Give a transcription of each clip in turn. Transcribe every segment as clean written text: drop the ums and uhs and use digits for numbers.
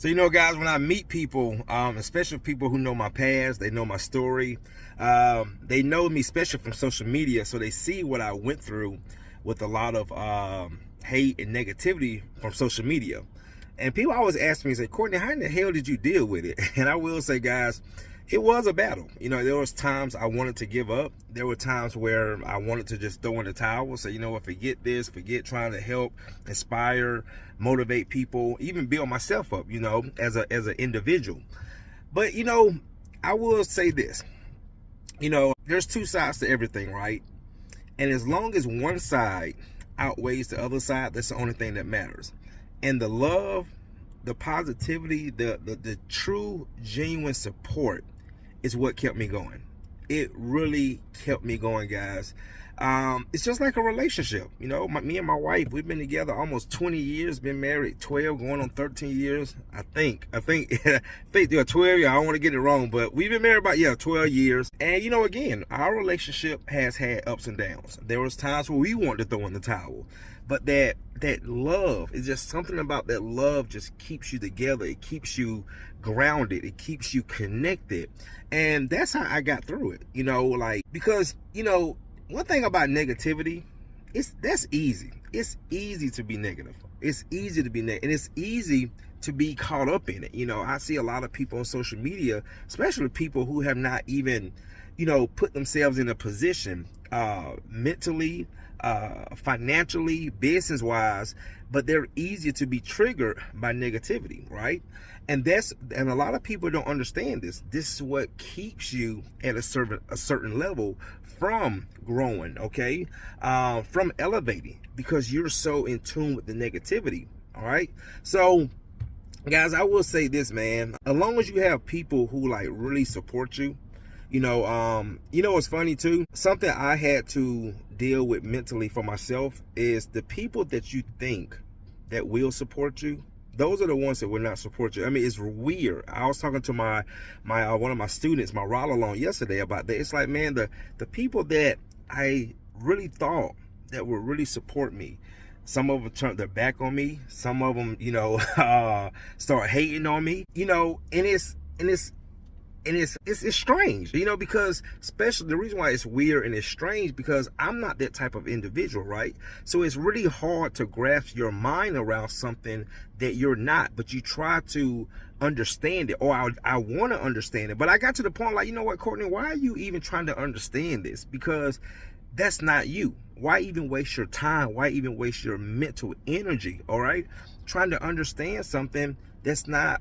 So, you know, guys, when I meet people, especially people who know my past, they know my story, they know me, especially from social media, so they see what I went through with a lot of hate and negativity from social media. And people always ask me, say, Courtney, how in the hell did you deal with it? And I will say, guys, it was a battle. You know, there was times I wanted to give up. There were times where I wanted to just throw in the towel, say, you know what, forget this, forget trying to help, inspire, motivate people, even build myself up, you know, as an individual. But, you know, I will say this, you know, there's two sides to everything, right? And as long as one side outweighs the other side, that's the only thing that matters. And the love, the positivity, the true, genuine support is what kept me going. It really kept me going, guys. It's just like a relationship. You know, me and my wife, we've been together almost 20 years, been married 12, going on 13 years. I think they're 12 years. I don't want to get it wrong, but we've been married about, 12 years. And, you know, again, our relationship has had ups and downs. There was times where we wanted to throw in the towel. But that love is just something about that love just keeps you together. It keeps you grounded. It keeps you connected. And that's how I got through it, you know, like, because, you know, one thing about negativity, that's easy. It's easy to be negative. It's easy to be negative. And it's easy to be caught up in it. You know, I see a lot of people on social media, especially people who have not even, you know, put themselves in a position mentally, financially, business-wise, but they're easier to be triggered by negativity, right? And a lot of people don't understand this. This is what keeps you at a certain level from growing, okay? From elevating, because you're so in tune with the negativity, all right? So, guys, I will say this, man. As long as you have people who like really support you, you know what's funny too? Something I had to deal with mentally for myself is the people that you think that will support you, those are the ones that will not support you. I mean, it's weird. I was talking to my one of my students, my ride along yesterday about that. It's like, man, the people that I really thought that would really support me, some of them turned their back on me. Some of them, you know, start hating on me, you know, and it's strange, you know, because especially the reason why it's weird and it's strange because I'm not that type of individual, right? So it's really hard to grasp your mind around something that you're not, but you try to understand it, or I want to understand it. But I got to the point like, you know what, Courtney, why are you even trying to understand this? Because that's not you. Why even waste your time? Why even waste your mental energy, all right? Trying to understand something that's not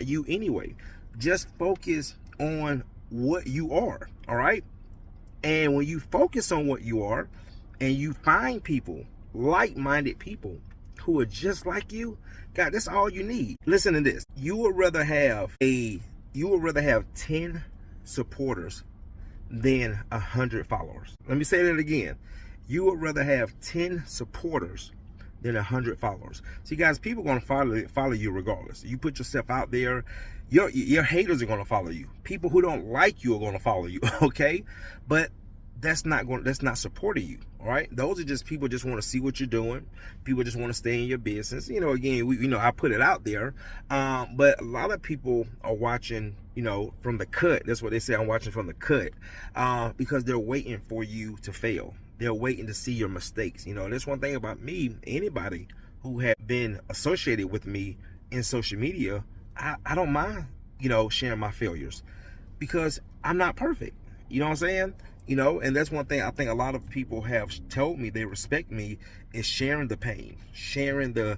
you anyway. Just focus on what you are, all right? And when you focus on what you are and you find people, like-minded people who are just like you, God, that's all you need. Listen to this. You would rather have 10 supporters than 100 followers. Let me say that again. You would rather have 10 supporters than 100 followers. See, guys, people are going to follow you regardless. You put yourself out there, your haters are going to follow you. People who don't like you are going to follow you, okay? But that's not supporting you, all right? Those are just people just want to see what you're doing. People just want to stay in your business. You know, again, I put it out there, but a lot of people are watching, you know, from the cut. That's what they say. I'm watching from the cut, because they're waiting for you to fail. They're waiting to see your mistakes. You know, that's one thing about me. Anybody who had been associated with me in social media, I don't mind, you know, sharing my failures because I'm not perfect. You know what I'm saying? You know, and that's one thing I think a lot of people have told me they respect me is sharing the pain, sharing the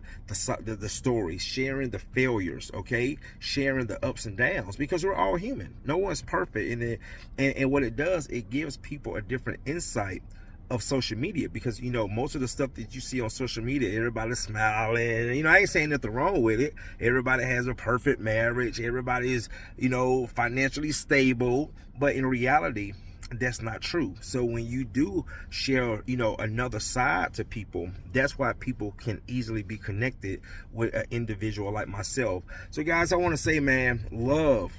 stories, sharing the failures, okay? Sharing the ups and downs, because we're all human. No one's perfect. And what it does, it gives people a different insight of social media, because, you know, most of the stuff that you see on social media, everybody's smiling. You know, I ain't saying nothing wrong with it. Everybody has a perfect marriage. Everybody is, you know, financially stable. But in reality, that's not true. So when you do share, you know, another side to people, that's why people can easily be connected with an individual like myself. So guys, I want to say, man, love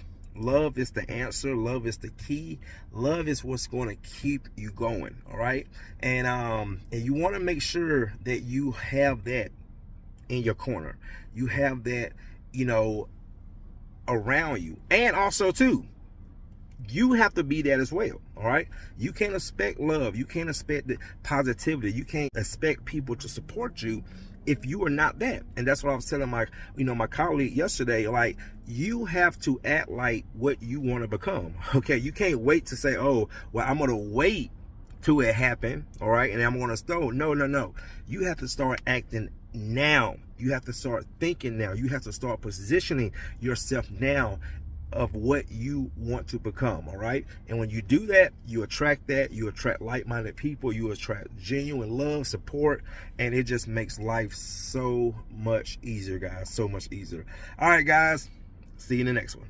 is the answer. Love is the key. Love is what's going to keep you going, all right? And you want to make sure that you have that in your corner. You have that, you know, around you. And also too, you have to be that as well. All right, you can't expect love, you can't expect the positivity, you can't expect people to support you if you are not that. And that's what I was telling my my colleague yesterday. Like, you have to act like what you want to become. Okay, you can't wait to say, oh well, I'm gonna wait till it happen, all right, and I'm gonna start. No, you have to start acting now. You have to start thinking now. You have to start positioning yourself now of what you want to become. All right, and when you do that, you attract like-minded people, you attract genuine love, support, and it just makes life so much easier, guys, so much easier. All right, guys, see you in the next one.